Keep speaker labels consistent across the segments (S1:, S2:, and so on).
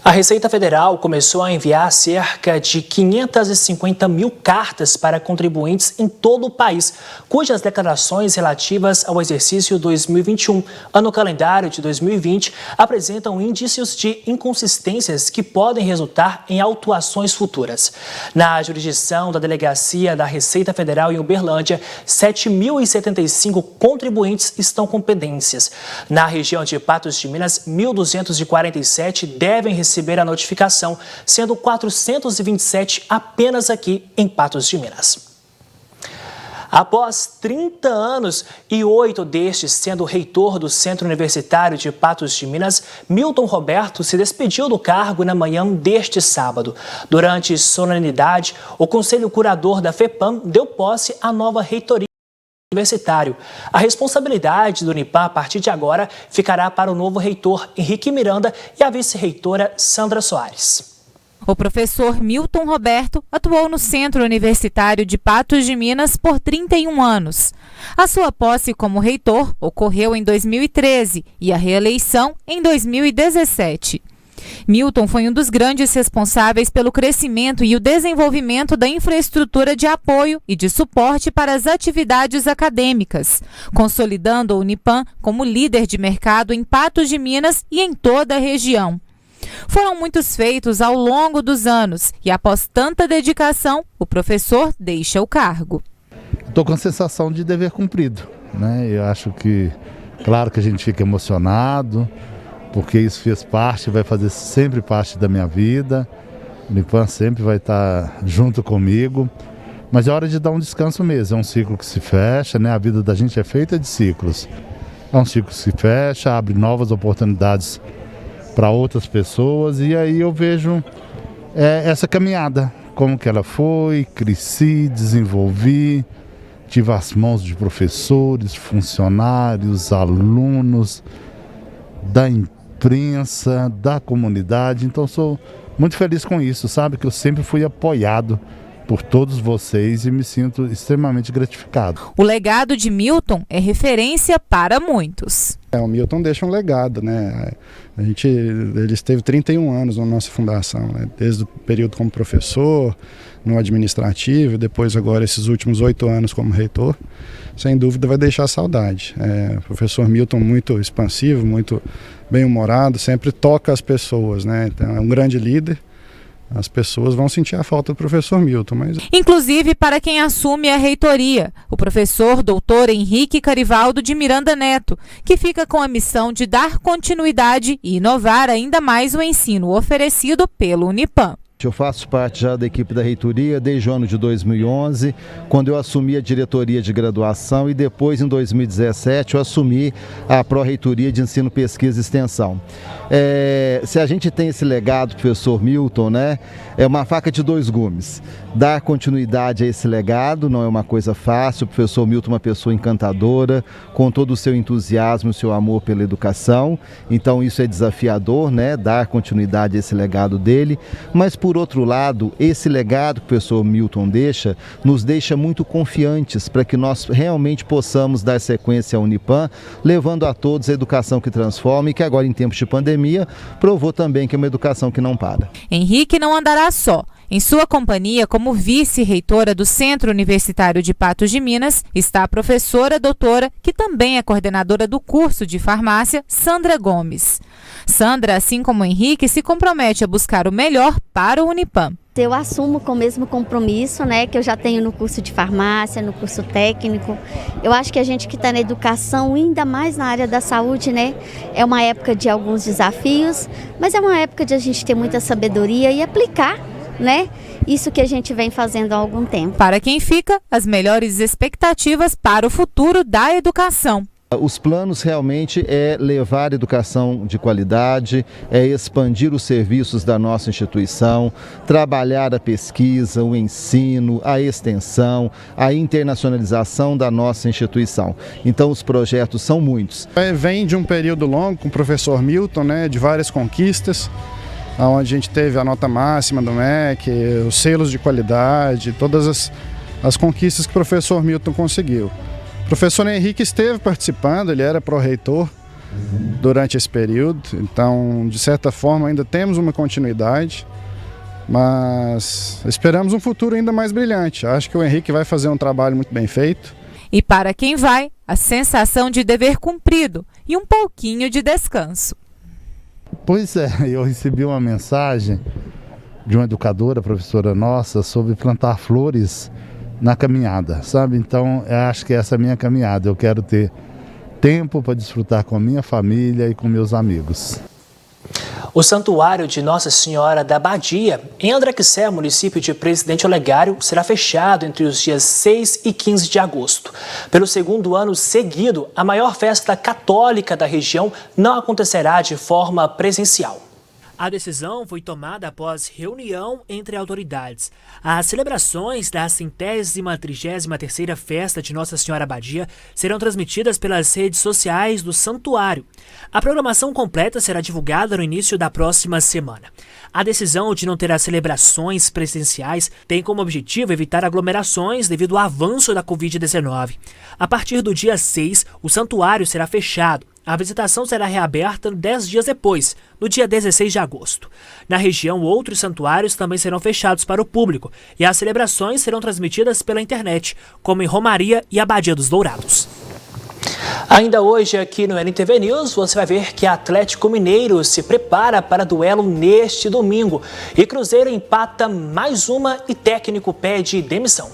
S1: A Receita Federal começou a enviar cerca de 550 mil cartas para contribuintes em todo o país, cujas declarações relativas ao exercício 2021, ano calendário de 2020, apresentam indícios de inconsistências que podem resultar em autuações futuras. Na jurisdição da Delegacia da Receita Federal em Uberlândia, 7.075 contribuintes estão com pendências. Na região de Patos de Minas, 1.247 devem receber a notificação, sendo 427 apenas aqui em Patos de Minas. Após 30 anos e 8 destes sendo reitor do Centro Universitário de Patos de Minas, Milton Roberto se despediu do cargo na manhã deste sábado. Durante solenidade, o Conselho Curador da FEPAM deu posse à nova reitoria universitário. A responsabilidade do Unipam, a partir de agora, ficará para o novo reitor Henrique Miranda e a vice-reitora Sandra Soares.
S2: O professor Milton Roberto atuou no Centro Universitário de Patos de Minas por 31 anos. A sua posse como reitor ocorreu em 2013 e a reeleição em 2017. Milton foi um dos grandes responsáveis pelo crescimento e o desenvolvimento da infraestrutura de apoio e de suporte para as atividades acadêmicas, consolidando a Unipam como líder de mercado em Patos de Minas e em toda a região. Foram muitos feitos ao longo dos anos e, após tanta dedicação, o professor deixa o cargo.
S3: Estou com a sensação de dever cumprido, né? Eu acho que, claro que a gente fica emocionado, porque isso fez parte, vai fazer sempre parte da minha vida. O Unipam sempre vai estar junto comigo, mas é hora de dar um descanso mesmo. É um ciclo que se fecha, né? A vida da gente é feita de ciclos. É um ciclo que se fecha, abre novas oportunidades para outras pessoas, e aí eu vejo essa caminhada, como que ela foi, cresci, desenvolvi, tive as mãos de professores, funcionários, alunos, da imprensa, da comunidade. Então sou muito feliz com isso, sabe, que eu sempre fui apoiado por todos vocês e me sinto extremamente gratificado.
S2: O legado de Milton é referência para muitos.
S4: O Milton deixa um legado, né? Ele esteve 31 anos na nossa fundação, né? Desde o período como professor, no administrativo, depois agora esses últimos 8 anos como reitor. Sem dúvida vai deixar saudade. O professor Milton muito expansivo, muito bem-humorado, sempre toca as pessoas, né? Então é um grande líder. As pessoas vão sentir a falta do professor Milton.
S2: Inclusive para quem assume a reitoria, o professor doutor Henrique Carivaldo de Miranda Neto, que fica com a missão de dar continuidade e inovar ainda mais o ensino oferecido pelo Unipam.
S5: Eu faço parte já da equipe da reitoria desde o ano de 2011, quando eu assumi a diretoria de graduação, e depois, em 2017, eu assumi a pró-reitoria de ensino, pesquisa e extensão. Se a gente tem esse legado, professor Milton, né, é uma faca de dois gumes. Dar continuidade a esse legado não é uma coisa fácil. O professor Milton é uma pessoa encantadora, com todo o seu entusiasmo, o seu amor pela educação. Então isso é desafiador, né, dar continuidade a esse legado dele. Mas, por outro lado, esse legado que o professor Milton deixa, nos deixa muito confiantes para que nós realmente possamos dar sequência à Unipam, levando a todos a educação que transforma, e que agora, em tempos de pandemia, provou também que é uma educação que não para.
S2: Henrique não andará só. Em sua companhia, como vice-reitora do Centro Universitário de Patos de Minas, está a professora doutora, que também é coordenadora do curso de farmácia, Sandra Gomes. Sandra, assim como Henrique, se compromete a buscar o melhor para o Unipam.
S6: Eu assumo com o mesmo compromisso, né, que eu já tenho no curso de farmácia, no curso técnico. Eu acho que a gente que está na educação, ainda mais na área da saúde, né, é uma época de alguns desafios, mas é uma época de a gente ter muita sabedoria e aplicar, né, isso que a gente vem fazendo há algum tempo.
S2: Para quem fica, as melhores expectativas para o futuro da educação.
S5: Os planos realmente é levar educação de qualidade, é expandir os serviços da nossa instituição, trabalhar a pesquisa, o ensino, a extensão, a internacionalização da nossa instituição. Então os projetos são muitos.
S4: Vem de um período longo com o professor Milton, né, de várias conquistas, onde a gente teve a nota máxima do MEC, os selos de qualidade, todas as conquistas que o professor Milton conseguiu. O professor Henrique esteve participando, ele era pró-reitor, durante esse período. Então, de certa forma, ainda temos uma continuidade, mas esperamos um futuro ainda mais brilhante. Acho que o Henrique vai fazer um trabalho muito bem feito.
S2: E para quem vai, a sensação de dever cumprido e um pouquinho de descanso.
S3: Pois é, eu recebi uma mensagem de uma educadora, professora nossa, sobre plantar flores na caminhada, sabe? Então, eu acho que essa é a minha caminhada. Eu quero ter tempo para desfrutar com a minha família e com meus amigos.
S1: O Santuário de Nossa Senhora da Badia, em André Quissé, município de Presidente Olegário, será fechado entre os dias 6 e 15 de agosto. Pelo segundo ano seguido, a maior festa católica da região não acontecerá de forma presencial. A decisão foi tomada após reunião entre autoridades. As celebrações da 133ª Festa de Nossa Senhora Badia serão transmitidas pelas redes sociais do santuário. A programação completa será divulgada no início da próxima semana. A decisão de não ter as celebrações presenciais tem como objetivo evitar aglomerações devido ao avanço da Covid-19. A partir do dia 6, o santuário será fechado. A visitação será reaberta 10 dias depois, no dia 16 de agosto. Na região, outros santuários também serão fechados para o público e as celebrações serão transmitidas pela internet, como em Romaria e Abadia dos Dourados. Ainda hoje aqui no NTV News, você vai ver que Atlético Mineiro se prepara para duelo neste domingo. E Cruzeiro empata mais uma e técnico pede demissão.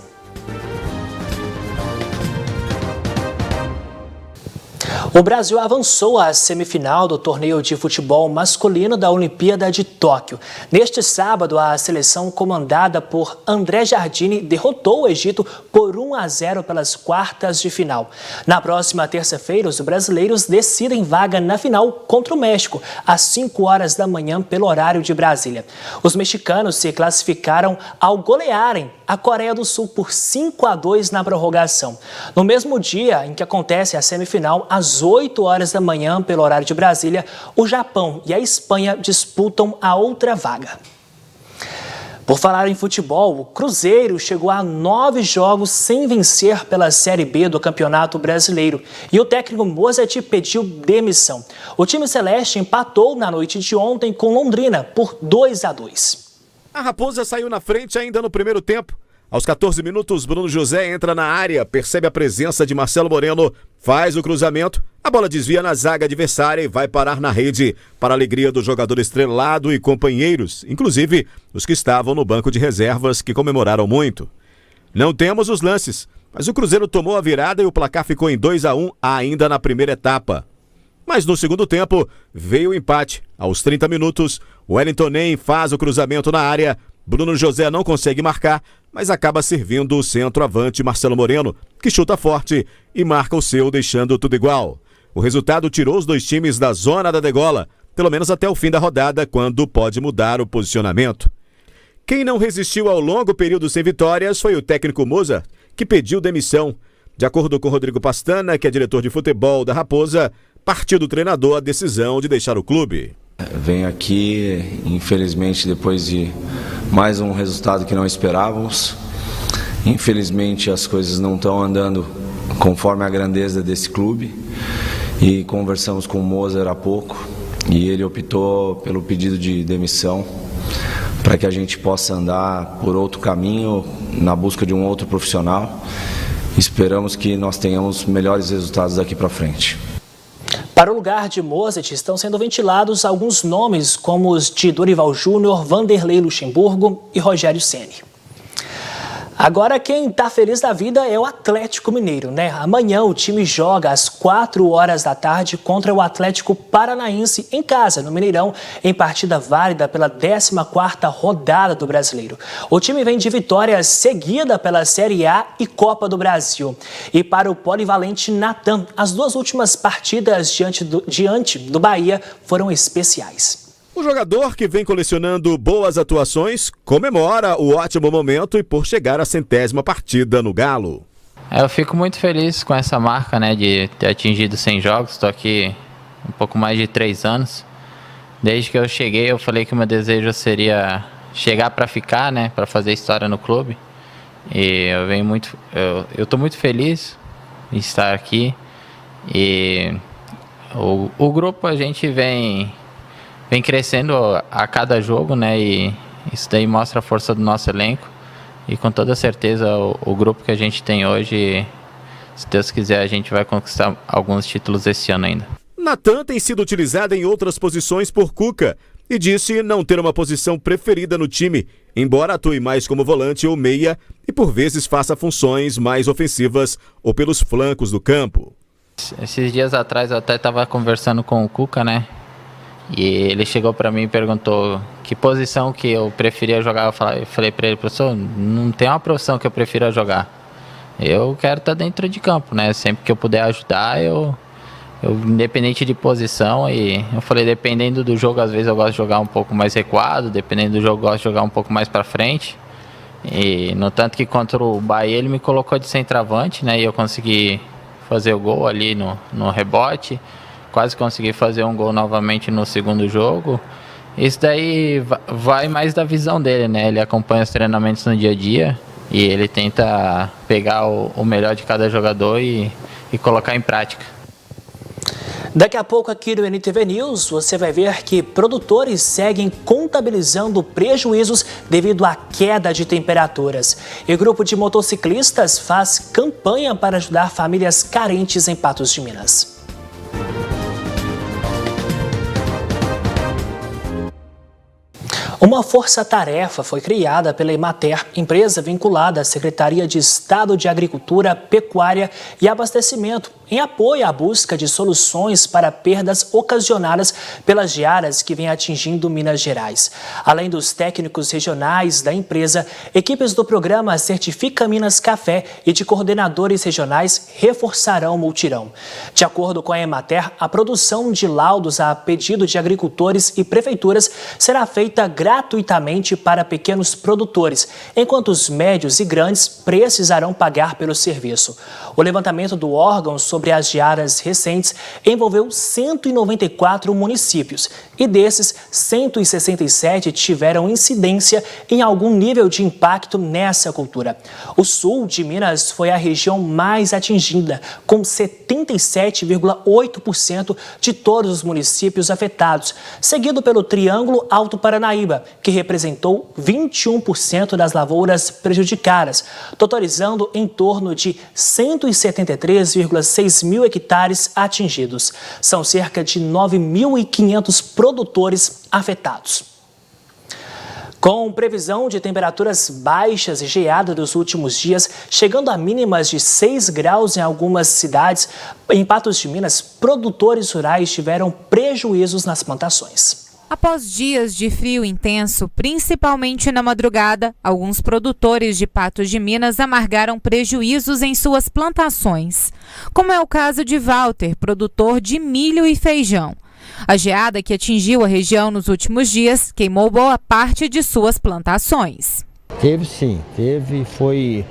S1: O Brasil avançou à semifinal do torneio de futebol masculino da Olimpíada de Tóquio. Neste sábado, a seleção comandada por André Jardine derrotou o Egito por 1-0 pelas quartas de final. Na próxima terça-feira, os brasileiros decidem vaga na final contra o México, às 5 horas da manhã, pelo horário de Brasília. Os mexicanos se classificaram ao golearem a Coreia do Sul por 5-2 na prorrogação. No mesmo dia em que acontece a semifinal, às 8 horas da manhã, pelo horário de Brasília, o Japão e a Espanha disputam a outra vaga. Por falar em futebol, o Cruzeiro chegou a 9 jogos sem vencer pela Série B do Campeonato Brasileiro e o técnico Mozart pediu demissão. O time celeste empatou na noite de ontem com Londrina por 2-2.
S7: A Raposa saiu na frente ainda no primeiro tempo. Aos 14 minutos, Bruno José entra na área, percebe a presença de Marcelo Moreno, faz o cruzamento, a bola desvia na zaga adversária e vai parar na rede, para a alegria do jogador estrelado e companheiros, inclusive os que estavam no banco de reservas, que comemoraram muito. Não temos os lances, mas o Cruzeiro tomou a virada e o placar ficou em 2-1 ainda na primeira etapa. Mas no segundo tempo, veio o empate. Aos 30 minutos, Wellington Nem faz o cruzamento na área, Bruno José não consegue marcar, mas acaba servindo o centroavante Marcelo Moreno, que chuta forte e marca o seu, deixando tudo igual. O resultado tirou os dois times da zona da degola, pelo menos até o fim da rodada, quando pode mudar o posicionamento. Quem não resistiu ao longo período sem vitórias foi o técnico Mozart, que pediu demissão. De acordo com Rodrigo Pastana, que é diretor de futebol da Raposa, partiu do treinador a decisão de deixar o clube.
S8: Venho aqui, infelizmente, depois de mais um resultado que não esperávamos. Infelizmente, as coisas não estão andando conforme a grandeza desse clube. E conversamos com o Mozart há pouco e ele optou pelo pedido de demissão para que a gente possa andar por outro caminho, na busca de um outro profissional. Esperamos que nós tenhamos melhores resultados daqui para frente.
S1: Para o lugar de Mozart estão sendo ventilados alguns nomes, como os de Dorival Júnior, Vanderlei Luxemburgo e Rogério Ceni. Agora quem está feliz da vida é o Atlético Mineiro, né? Amanhã o time joga às 4 horas da tarde contra o Atlético Paranaense em casa, no Mineirão, em partida válida pela 14ª rodada do Brasileiro. O time vem de vitória seguida pela Série A e Copa do Brasil. E para o polivalente Natan, as duas últimas partidas diante do Bahia foram especiais.
S7: O jogador, que vem colecionando boas atuações, comemora o ótimo momento e por chegar à 100ª partida no Galo.
S9: Eu fico muito feliz com essa marca, né, de ter atingido 100 jogos. Estou aqui um pouco mais de 3 anos. Desde que eu cheguei, eu falei que o meu desejo seria chegar para ficar, né, para fazer história no clube. E eu estou muito feliz em estar aqui. E O grupo a gente vem crescendo a cada jogo, né? E isso daí mostra a força do nosso elenco. E com toda certeza o grupo que a gente tem hoje, se Deus quiser, a gente vai conquistar alguns títulos esse ano ainda.
S7: Natan tem sido utilizado em outras posições por Cuca e disse não ter uma posição preferida no time, embora atue mais como volante ou meia e por vezes faça funções mais ofensivas ou pelos flancos do campo.
S9: Esses dias atrás eu até estava conversando com o Cuca, né? E ele chegou para mim e perguntou que posição que eu preferia jogar. Eu falei para ele, professor, não tem uma profissão que eu prefira jogar. Eu quero estar dentro de campo, né? Sempre que eu puder ajudar, eu independente de posição. E eu falei, dependendo do jogo, às vezes eu gosto de jogar um pouco mais recuado, dependendo do jogo eu gosto de jogar um pouco mais para frente. E no tanto que contra o Bahia ele me colocou de centroavante, né? E eu consegui fazer o gol ali no rebote. Quase consegui fazer um gol novamente no segundo jogo. Isso daí vai mais da visão dele, né? Ele acompanha os treinamentos no dia a dia e ele tenta pegar o melhor de cada jogador e colocar em prática.
S1: Daqui a pouco aqui no NTV News você vai ver que produtores seguem contabilizando prejuízos devido à queda de temperaturas. E grupo de motociclistas faz campanha para ajudar famílias carentes em Patos de Minas. Uma força-tarefa foi criada pela Emater, empresa vinculada à Secretaria de Estado de Agricultura, Pecuária e Abastecimento, em apoio à busca de soluções para perdas ocasionadas pelas geadas que vêm atingindo Minas Gerais. Além dos técnicos regionais da empresa, equipes do programa Certifica Minas Café e de coordenadores regionais reforçarão o multirão. De acordo com a Emater, a produção de laudos a pedido de agricultores e prefeituras será feita gratuitamente para pequenos produtores, enquanto os médios e grandes precisarão pagar pelo serviço. O levantamento do órgão sobre as geadas recentes envolveu 194 municípios e desses, 167 tiveram incidência em algum nível de impacto nessa cultura. O sul de Minas foi a região mais atingida, com 77,8% de todos os municípios afetados, seguido pelo Triângulo Alto Paranaíba, que representou 21% das lavouras prejudicadas, totalizando em torno de 173,6 mil hectares atingidos. São cerca de 9.500 produtores afetados. Com previsão de temperaturas baixas e geada dos últimos dias, chegando a mínimas de 6 graus em algumas cidades, em Patos de Minas, produtores rurais tiveram prejuízos nas plantações.
S2: Após dias de frio intenso, principalmente na madrugada, alguns produtores de Patos de Minas amargaram prejuízos em suas plantações, como é o caso de Walter, produtor de milho e feijão. A geada que atingiu a região nos últimos dias queimou boa parte de suas plantações.
S10: Teve sim, foi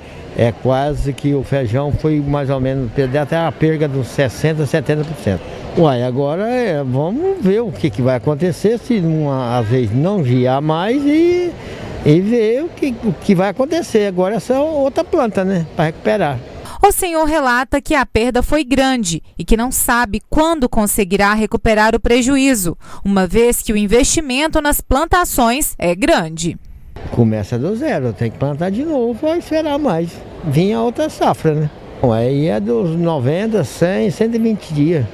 S10: quase que o feijão foi mais ou menos, até a perda de uns 60%, 70%. Uai, agora vamos ver o que vai acontecer, se às vezes não gear mais e ver o que vai acontecer. Agora essa é outra planta, né, para recuperar.
S2: O senhor relata que a perda foi grande e que não sabe quando conseguirá recuperar o prejuízo, uma vez que o investimento nas plantações é grande.
S10: Começa do zero, tem que plantar de novo para esperar mais. Vinha outra safra, né? Aí é dos 90, 100, 120 dias.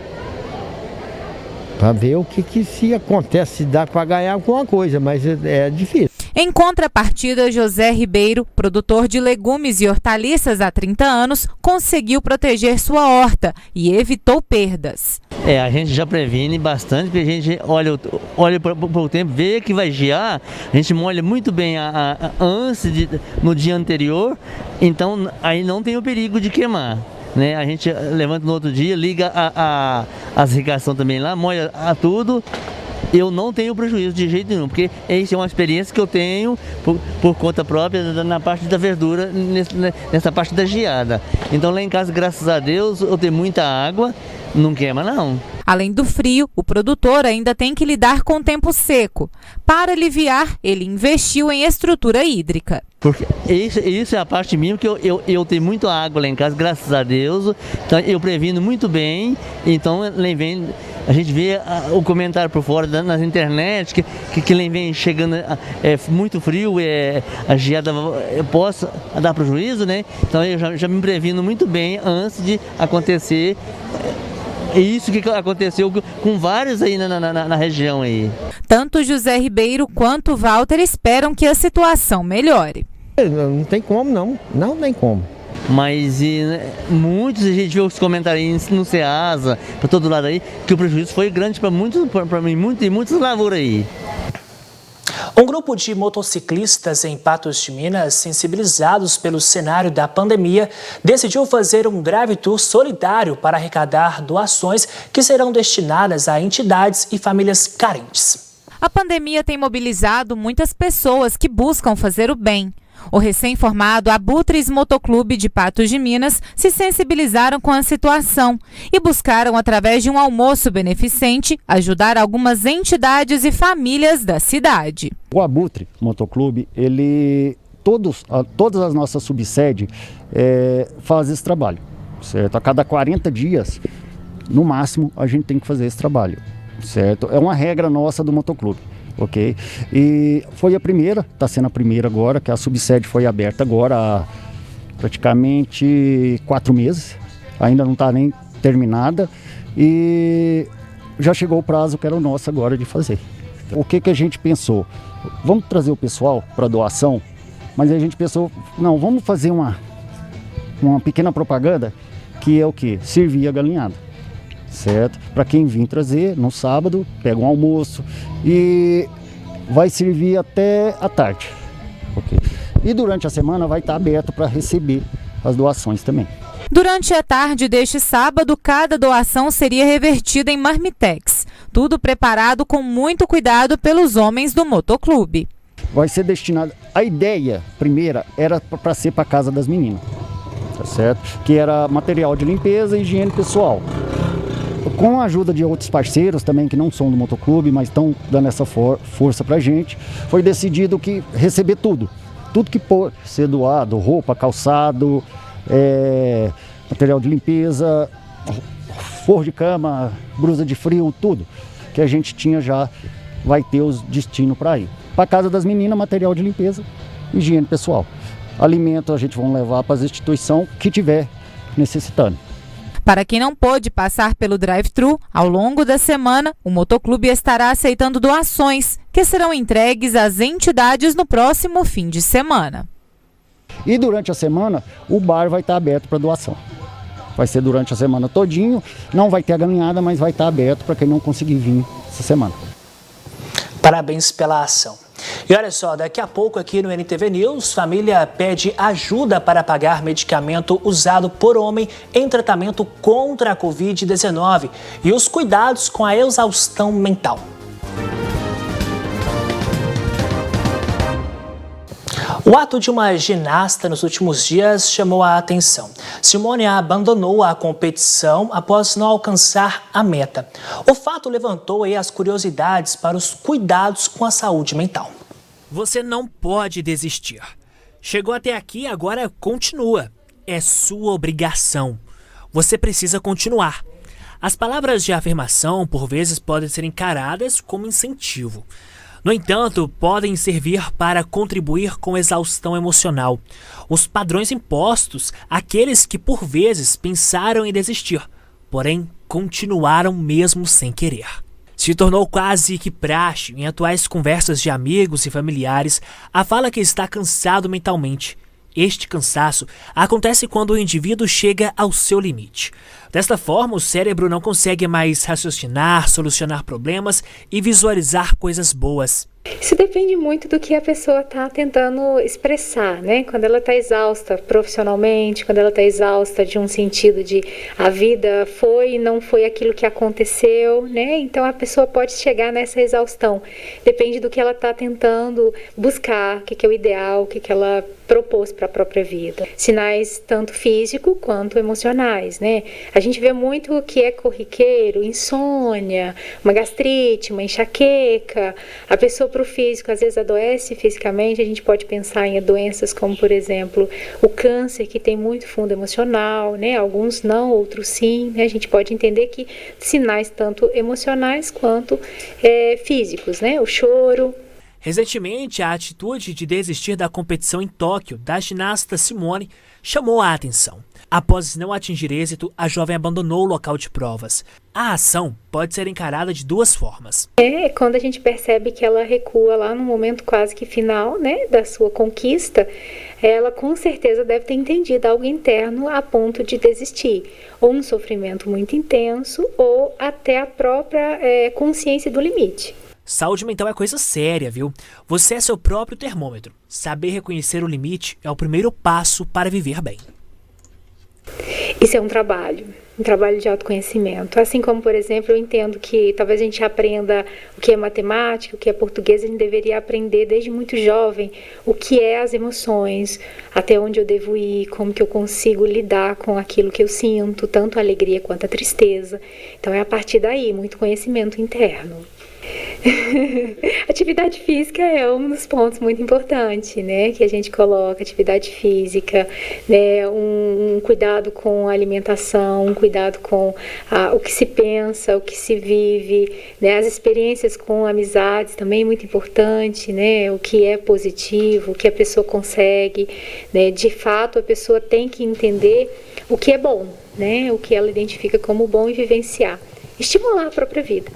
S10: Para ver o que se acontece, se dá para ganhar alguma coisa, mas é difícil.
S2: Em contrapartida, José Ribeiro, produtor de legumes e hortaliças há 30 anos, conseguiu proteger sua horta e evitou perdas.
S11: A gente já previne bastante, porque a gente olha para o tempo, vê que vai gear, a gente molha muito bem no dia anterior, então aí não tem o perigo de queimar. Né? A gente levanta no outro dia, liga as irrigação também lá, molha tudo. Eu não tenho prejuízo de jeito nenhum, porque essa é uma experiência que eu tenho por conta própria na parte da verdura, nessa parte da geada. Então lá em casa, graças a Deus, eu tenho muita água, não queima não.
S2: Além do frio, o produtor ainda tem que lidar com o tempo seco. Para aliviar, ele investiu em estrutura hídrica.
S11: Porque isso é a parte minha, que eu tenho muita água lá em casa, graças a Deus. Então eu previno muito bem. Então a gente vê o comentário por fora nas internet que vem chegando muito frio, a geada possa dar prejuízo, né? Então eu já me previno muito bem antes de acontecer. Isso que aconteceu com vários aí na região aí.
S2: Tanto José Ribeiro quanto Walter esperam que a situação melhore.
S10: Não tem como, não tem como.
S11: Mas muitos, a gente viu os comentários no Ceasa, para todo lado aí, que o prejuízo foi grande para muitas lavouras aí.
S1: Um grupo de motociclistas em Patos de Minas, sensibilizados pelo cenário da pandemia, decidiu fazer um drive-tour solidário para arrecadar doações que serão destinadas a entidades e famílias carentes.
S2: A pandemia tem mobilizado muitas pessoas que buscam fazer o bem. O recém-formado Abutres Motoclube de Patos de Minas se sensibilizaram com a situação e buscaram, através de um almoço beneficente, ajudar algumas entidades e famílias da cidade.
S12: O Abutre Motoclube, todas as nossas subsedes fazem esse trabalho, certo? A cada 40 dias, no máximo, a gente tem que fazer esse trabalho, certo? É uma regra nossa do Motoclube. Ok? E foi a primeira, está sendo a primeira agora, que a subsede foi aberta agora há praticamente 4 meses, ainda não está nem terminada e já chegou o prazo que era o nosso agora de fazer. O que a gente pensou? Vamos trazer o pessoal para doação, mas a gente pensou, não, vamos fazer uma pequena propaganda que é o quê? Servir a galinhada. Certo? Para quem vir trazer no sábado, pega um almoço e vai servir até a tarde. Okay? E durante a semana vai estar aberto para receber as doações também.
S2: Durante a tarde deste sábado, cada doação seria revertida em marmitex. Tudo preparado com muito cuidado pelos homens do motoclube.
S12: Vai ser destinado... A ideia primeira era para ser para a casa das meninas, tá certo? Que era material de limpeza e higiene pessoal. Com a ajuda de outros parceiros também que não são do motoclube, mas estão dando essa força pra gente, foi decidido que receber tudo que pode ser doado, roupa, calçado, material de limpeza, forro de cama, blusa de frio, tudo que a gente tinha já vai ter os destinos para ir. Para casa das meninas, material de limpeza, higiene pessoal. Alimento a gente vai levar para as instituições que tiver necessitando.
S2: Para quem não pôde passar pelo drive-thru, ao longo da semana, o motoclube estará aceitando doações, que serão entregues às entidades no próximo fim de semana.
S12: E durante a semana, o bar vai estar aberto para doação. Vai ser durante a semana todinho, não vai ter a galinhada, mas vai estar aberto para quem não conseguir vir essa semana.
S1: Parabéns pela ação. E olha só, daqui a pouco aqui no NTV News, família pede ajuda para pagar medicamento usado por homem em tratamento contra a Covid-19 e os cuidados com a exaustão mental. O ato de uma ginasta nos últimos dias chamou a atenção. Simone abandonou a competição após não alcançar a meta. O fato levantou aí as curiosidades para os cuidados com a saúde mental.
S13: Você não pode desistir. Chegou até aqui, agora continua. É sua obrigação. Você precisa continuar. As palavras de afirmação, por vezes, podem ser encaradas como incentivo. No entanto, podem servir para contribuir com exaustão emocional. Os padrões impostos àqueles que, por vezes, pensaram em desistir, porém, continuaram mesmo sem querer. Se tornou quase que praxe em atuais conversas de amigos e familiares a fala que está cansado mentalmente. Este cansaço acontece quando o indivíduo chega ao seu limite. Desta forma, o cérebro não consegue mais raciocinar, solucionar problemas e visualizar coisas boas.
S14: Isso depende muito do que a pessoa está tentando expressar, né? Quando ela está exausta profissionalmente, quando ela está exausta de um sentido de a vida foi e não foi aquilo que aconteceu, né? Então a pessoa pode chegar nessa exaustão. Depende do que ela está tentando buscar, o que é o ideal, o que ela propôs para a própria vida. Sinais tanto físicos quanto emocionais, né? A gente vê muito o que é corriqueiro, insônia, uma gastrite, uma enxaqueca. A pessoa para o físico às vezes adoece fisicamente. A gente pode pensar em doenças como, por exemplo, o câncer, que tem muito fundo emocional, né? Alguns não, outros sim, né? A gente pode entender que sinais tanto emocionais quanto físicos, né? O choro.
S13: Recentemente, a atitude de desistir da competição em Tóquio da ginasta Simone chamou a atenção. Após não atingir êxito, a jovem abandonou o local de provas. A ação pode ser encarada de duas formas.
S14: Quando a gente percebe que ela recua lá no momento quase que final, né, da sua conquista, ela com certeza deve ter entendido algo interno a ponto de desistir. Ou um sofrimento muito intenso, ou até a própria consciência do limite.
S13: Saúde mental é coisa séria, viu? Você é seu próprio termômetro. Saber reconhecer o limite é o primeiro passo para viver bem.
S14: Isso é um trabalho de autoconhecimento. Assim como, por exemplo, eu entendo que talvez a gente aprenda o que é matemática, o que é português, a gente deveria aprender desde muito jovem o que é as emoções, até onde eu devo ir, como que eu consigo lidar com aquilo que eu sinto, tanto a alegria quanto a tristeza. Então é a partir daí, muito conhecimento interno. Atividade física é um dos pontos muito importantes, né, que a gente coloca, atividade física, né, um cuidado com a alimentação, um cuidado com o que se pensa, o que se vive, né, as experiências com amizades também é muito importante, né, o que é positivo, o que a pessoa consegue, né, de fato a pessoa tem que entender o que é bom, né, o que ela identifica como bom e vivenciar, estimular a própria vida.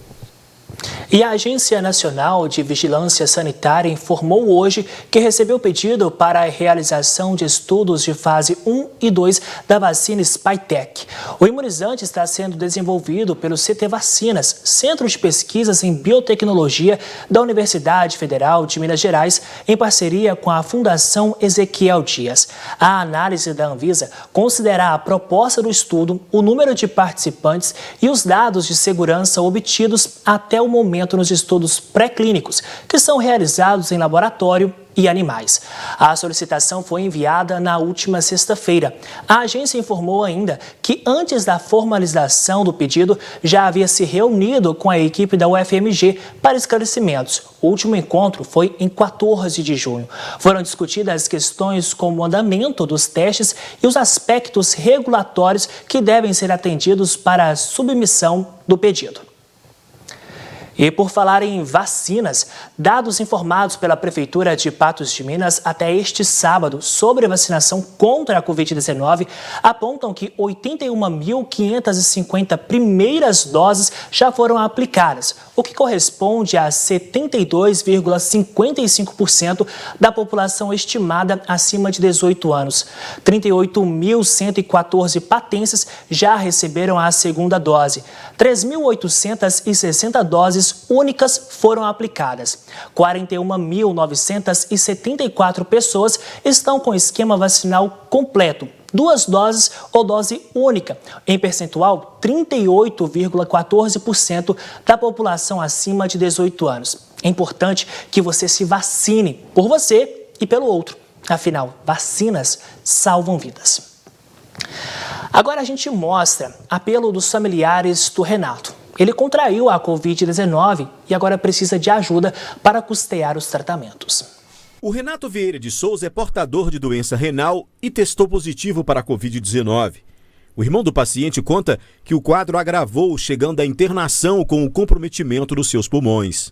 S1: E a Agência Nacional de Vigilância Sanitária informou hoje que recebeu pedido para a realização de estudos de fase 1 e 2 da vacina Spikevax. O imunizante está sendo desenvolvido pelo CT Vacinas, Centro de Pesquisas em Biotecnologia da Universidade Federal de Minas Gerais, em parceria com a Fundação Ezequiel Dias. A análise da Anvisa considerará a proposta do estudo, o número de participantes e os dados de segurança obtidos até o momento nos estudos pré-clínicos, que são realizados em laboratório e animais. A solicitação foi enviada na última sexta-feira. A agência informou ainda que antes da formalização do pedido, já havia se reunido com a equipe da UFMG para esclarecimentos. O último encontro foi em 14 de junho. Foram discutidas questões como o andamento dos testes e os aspectos regulatórios que devem ser atendidos para a submissão do pedido. E por falar em vacinas, dados informados pela Prefeitura de Patos de Minas até este sábado sobre a vacinação contra a Covid-19 apontam que 81.550 primeiras doses já foram aplicadas, o que corresponde a 72,55% da população estimada acima de 18 anos. 38.114 patenses já receberam a segunda dose. 3.860 doses únicas foram aplicadas. 41.974 pessoas estão com esquema vacinal completo, 2 doses ou dose única. Em percentual, 38,14% da população acima de 18 anos. É importante que você se vacine por você e pelo outro. Afinal, vacinas salvam vidas. Agora a gente mostra apelo dos familiares do Renato. Ele contraiu a Covid-19 e agora precisa de ajuda para custear os tratamentos.
S7: O Renato Vieira de Souza é portador de doença renal e testou positivo para a Covid-19. O irmão do paciente conta que o quadro agravou, chegando à internação com o comprometimento dos seus pulmões.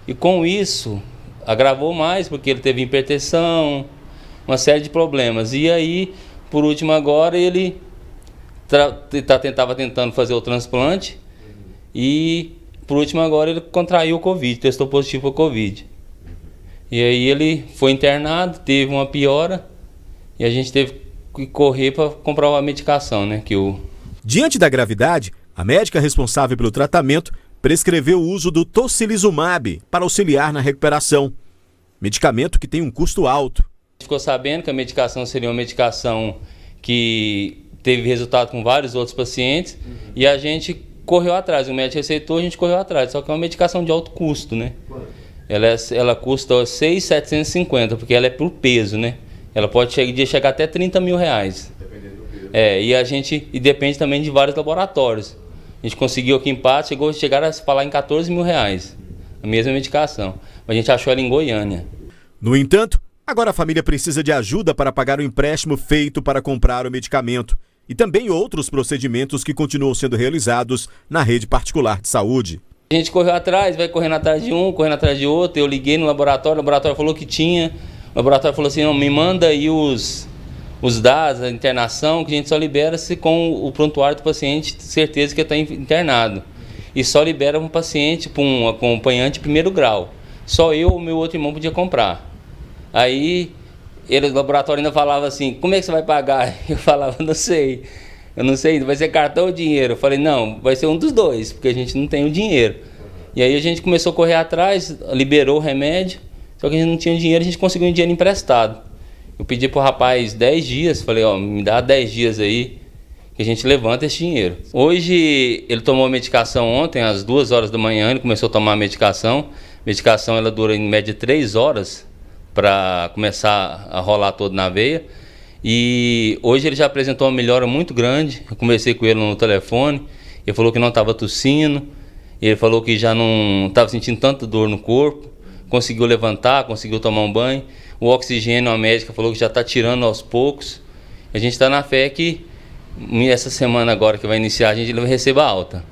S15: E com isso, agravou mais porque ele teve hipertensão, uma série de problemas. E aí, por último agora, ele estava tentando fazer o transplante. E, por último, agora ele contraiu o Covid, testou positivo para o Covid. E aí ele foi internado, teve uma piora e a gente teve que correr para comprovar a medicação, né? Diante
S7: da gravidade, a médica responsável pelo tratamento prescreveu o uso do tocilizumab para auxiliar na recuperação, medicamento que tem um custo alto.
S15: Ficou sabendo que a medicação seria uma medicação que teve resultado com vários outros pacientes e a gente correu atrás. O médico receitou, a gente correu atrás, só que é uma medicação de alto custo, né? Ela custa R$ 6.750, porque ela é por peso, né? Ela pode chegar até R$30 mil. E depende também de vários laboratórios. A gente conseguiu aqui em Patos, chegaram a falar em R$14 mil, a mesma medicação. Mas a gente achou ela em Goiânia.
S7: No entanto, agora a família precisa de ajuda para pagar o empréstimo feito para comprar o medicamento e também outros procedimentos que continuam sendo realizados na rede particular de saúde.
S15: A gente correu atrás, vai correndo atrás de um, correndo atrás de outro. Eu liguei no laboratório, o laboratório falou que tinha. O laboratório falou assim, não, me manda aí os dados, a internação, que a gente só libera se com o prontuário do paciente certeza que está internado. E só libera um paciente, para um acompanhante de primeiro grau. Só eu ou meu outro irmão podia comprar. Aí o laboratório ainda falava assim, como é que você vai pagar? Eu falava, eu não sei, vai ser cartão ou dinheiro? Eu falei, não, vai ser um dos dois, porque a gente não tem o dinheiro. E aí a gente começou a correr atrás, liberou o remédio, só que a gente não tinha dinheiro, a gente conseguiu um dinheiro emprestado. Eu pedi pro rapaz 10 dias, falei, me dá 10 dias aí, que a gente levanta esse dinheiro. Hoje, ele tomou a medicação ontem, às 2 horas da manhã, ele começou a tomar a medicação. A medicação, ela dura em média 3 horas, para começar a rolar todo na veia. E hoje ele já apresentou uma melhora muito grande. Eu conversei com ele no telefone, ele falou que não estava tossindo, ele falou que já não estava sentindo tanta dor no corpo, conseguiu levantar, conseguiu tomar um banho. O oxigênio, a médica falou que já está tirando aos poucos. A gente está na fé que essa semana agora que vai iniciar, a gente vai receber alta.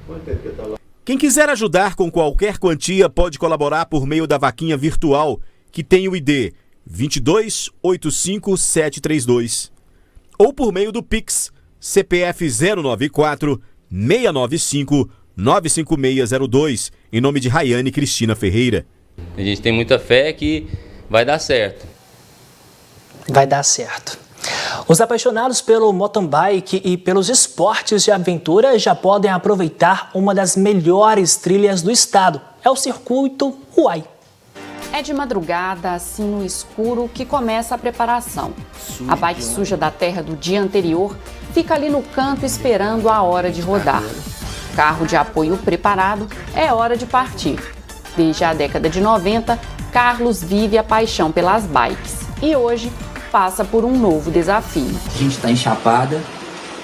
S7: Quem quiser ajudar com qualquer quantia pode colaborar por meio da vaquinha virtual, que tem o ID 2285732, ou por meio do Pix, CPF 094 695 95602, em nome de Rayane Cristina Ferreira.
S15: A gente tem muita fé que vai dar certo.
S1: Vai dar certo. Os apaixonados pelo mountain bike e pelos esportes de aventura já podem aproveitar uma das melhores trilhas do estado. É o circuito Uai.
S16: É de madrugada, assim no escuro, que começa a preparação. A bike suja da terra do dia anterior fica ali no canto esperando a hora de rodar. Carro de apoio preparado, é hora de partir. Desde a década de 90, Carlos vive a paixão pelas bikes e hoje passa por um novo desafio.
S17: A gente está em Chapada,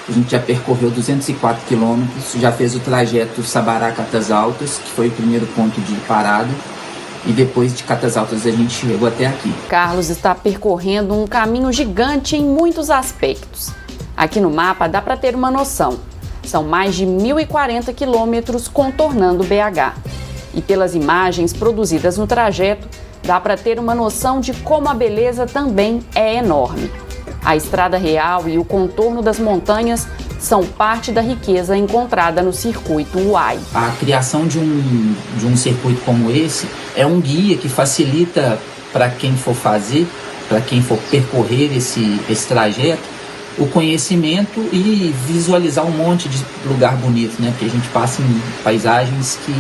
S17: a gente já percorreu 204 quilômetros, já fez o trajeto Sabará-Catas Altas, que foi o primeiro ponto de parada. E depois de Catas Altas a gente chegou até aqui.
S16: Carlos está percorrendo um caminho gigante em muitos aspectos. Aqui no mapa dá para ter uma noção. São mais de 1.040 quilômetros contornando BH. E pelas imagens produzidas no trajeto, dá para ter uma noção de como a beleza também é enorme. A estrada real e o contorno das montanhas são parte da riqueza encontrada no circuito Uai.
S17: A criação de um circuito como esse é um guia que facilita para quem for fazer, para quem for percorrer esse trajeto, o conhecimento e visualizar um monte de lugar bonito, né? Porque a gente passa em paisagens que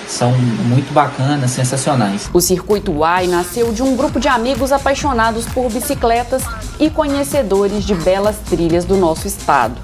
S17: são muito bacanas, sensacionais.
S16: O circuito Uai nasceu de um grupo de amigos apaixonados por bicicletas e conhecedores de belas trilhas do nosso estado.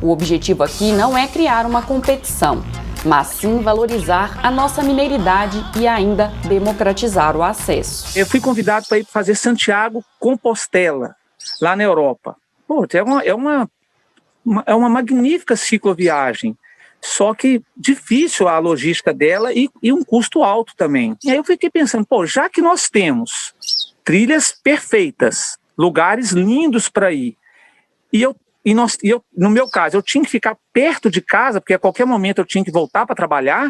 S16: O objetivo aqui não é criar uma competição, mas sim valorizar a nossa mineiridade e ainda democratizar o acesso.
S18: Eu fui convidado para ir fazer Santiago Compostela, lá na Europa. Pô, é uma magnífica cicloviagem, só que difícil a logística dela e um custo alto também. E aí eu fiquei pensando, já que nós temos trilhas perfeitas, lugares lindos para ir, no meu caso, eu tinha que ficar perto de casa, porque a qualquer momento eu tinha que voltar para trabalhar.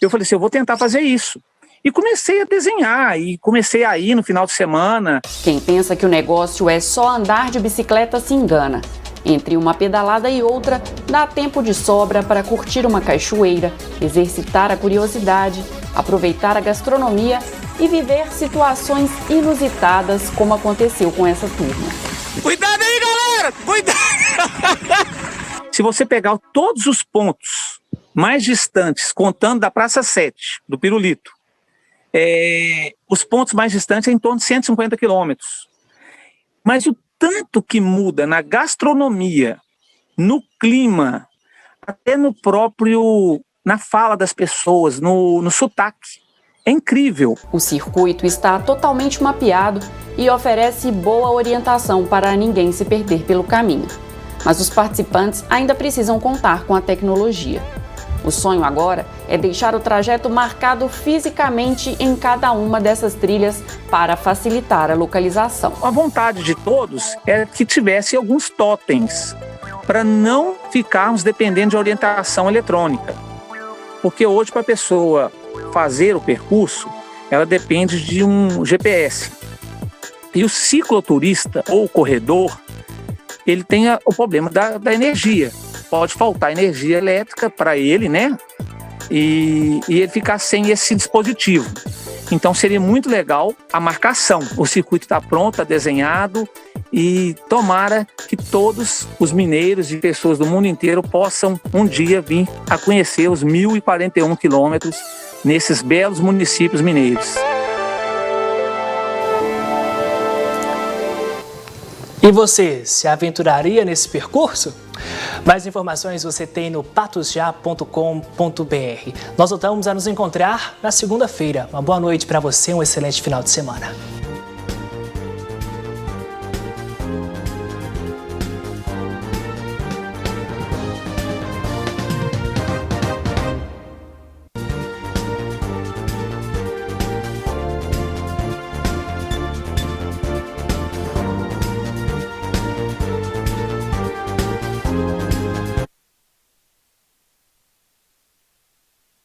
S18: Eu falei assim, eu vou tentar fazer isso. E comecei a desenhar, e comecei a ir no final de semana.
S16: Quem pensa que o negócio é só andar de bicicleta se engana. Entre uma pedalada e outra, dá tempo de sobra para curtir uma cachoeira, exercitar a curiosidade, aproveitar a gastronomia e viver situações inusitadas, como aconteceu com essa turma.
S18: Cuidado aí, galera! Cuidado! Se você pegar todos os pontos mais distantes, contando da Praça 7, do Pirulito, os pontos mais distantes é em torno de 150 quilômetros. Mas o tanto que muda na gastronomia, no clima, até na fala das pessoas, no sotaque, é incrível.
S16: O circuito está totalmente mapeado e oferece boa orientação para ninguém se perder pelo caminho. Mas os participantes ainda precisam contar com a tecnologia. O sonho agora é deixar o trajeto marcado fisicamente em cada uma dessas trilhas para facilitar a localização.
S18: A vontade de todos é que tivesse alguns totens para não ficarmos dependendo de orientação eletrônica. Porque hoje, para a pessoa fazer o percurso, ela depende de um GPS. E o cicloturista ou o corredor, ele tem o problema da energia. Pode faltar energia elétrica para ele, né? E ele ficar sem esse dispositivo. Então seria muito legal a marcação. O circuito está pronto, está desenhado e tomara que todos os mineiros e pessoas do mundo inteiro possam um dia vir a conhecer os 1.041 quilômetros nesses belos municípios mineiros.
S1: E você, se aventuraria nesse percurso? Mais informações você tem no patosja.com.br. Nós voltamos a nos encontrar na segunda-feira. Uma boa noite para você, um excelente final de semana.